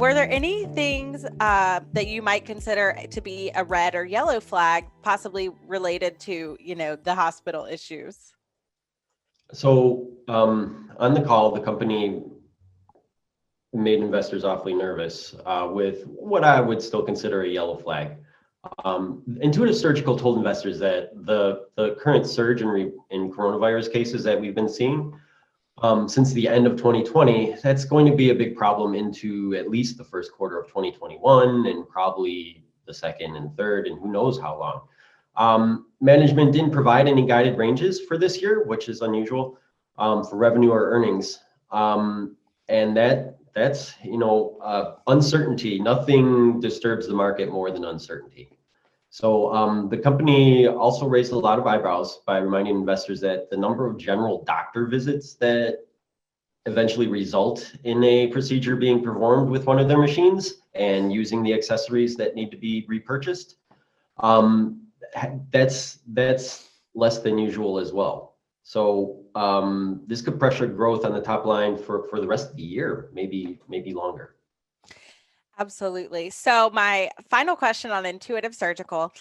Were there any things that you might consider to be a red or yellow flag, possibly related to, the hospital issues? So on the call, the company made investors awfully nervous with what I would still consider a yellow flag. Intuitive Surgical told investors that the current surge in coronavirus cases that we've been seeing since the end of 2020, that's going to be a big problem into at least the first quarter of 2021 and probably the second and third, and who knows how long. Management didn't provide any guided ranges for this year, which is unusual for revenue or earnings. And that's uncertainty. Nothing disturbs the market more than uncertainty. So the company also raised a lot of eyebrows by reminding investors that the number of general doctor visits that eventually result in a procedure being performed with one of their machines and using the accessories that need to be repurchased, that's less than usual as well. So this could pressure growth on the top line for the rest of the year, maybe longer. Absolutely. So my final question on Intuitive Surgical,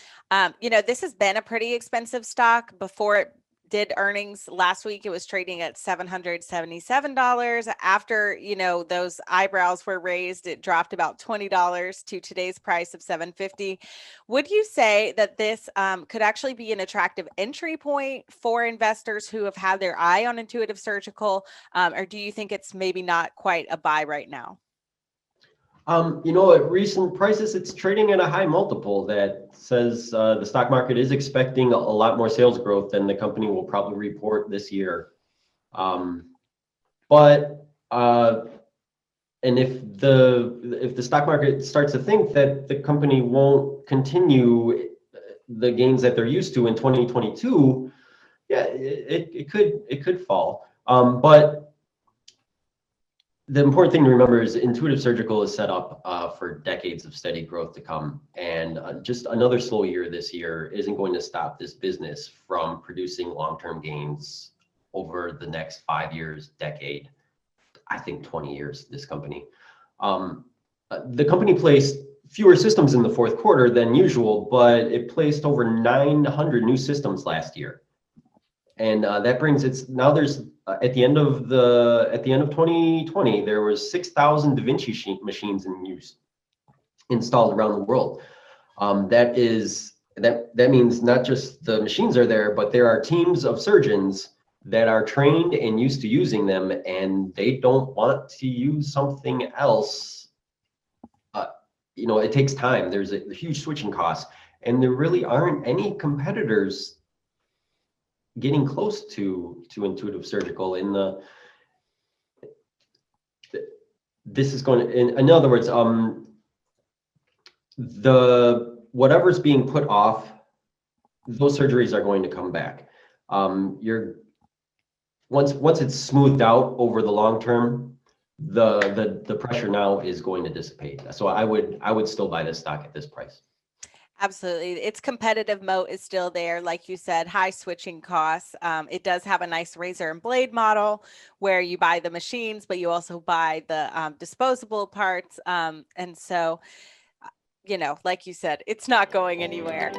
this has been a pretty expensive stock. Before it did earnings last week, it was trading at $777. After, those eyebrows were raised, it dropped about $20 to today's price of $750. Would you say that this could actually be an attractive entry point for investors who have had their eye on Intuitive Surgical? Or do you think it's maybe not quite a buy right now? At recent prices, it's trading at a high multiple that says the stock market is expecting a lot more sales growth than the company will probably report this year. And if the stock market starts to think that the company won't continue the gains that they're used to in 2022, yeah, it could fall. But the important thing to remember is Intuitive Surgical is set up for decades of steady growth to come. And just another slow year this year isn't going to stop this business from producing long-term gains over the next 5 years, decade, I think 20 years, this company. The company placed fewer systems in the fourth quarter than usual, but it placed over 900 new systems last year. And that brings now there's at the end of 2020, there was 6,000 Da Vinci machines in use installed around the world. That means not just the machines are there, but there are teams of surgeons that are trained and used to using them, and they don't want to use something else. It takes time. There's a huge switching cost, and there really aren't any competitors getting close to Intuitive Surgical this is going to, in other words, whatever's being put off, those surgeries are going to come back. Once it's smoothed out over the long term, the pressure now is going to dissipate. So I would still buy this stock at this price. Absolutely. Its competitive moat is still there. Like you said, high switching costs. It does have a nice razor and blade model where you buy the machines, but you also buy the disposable parts. And so, like you said, it's not going anywhere.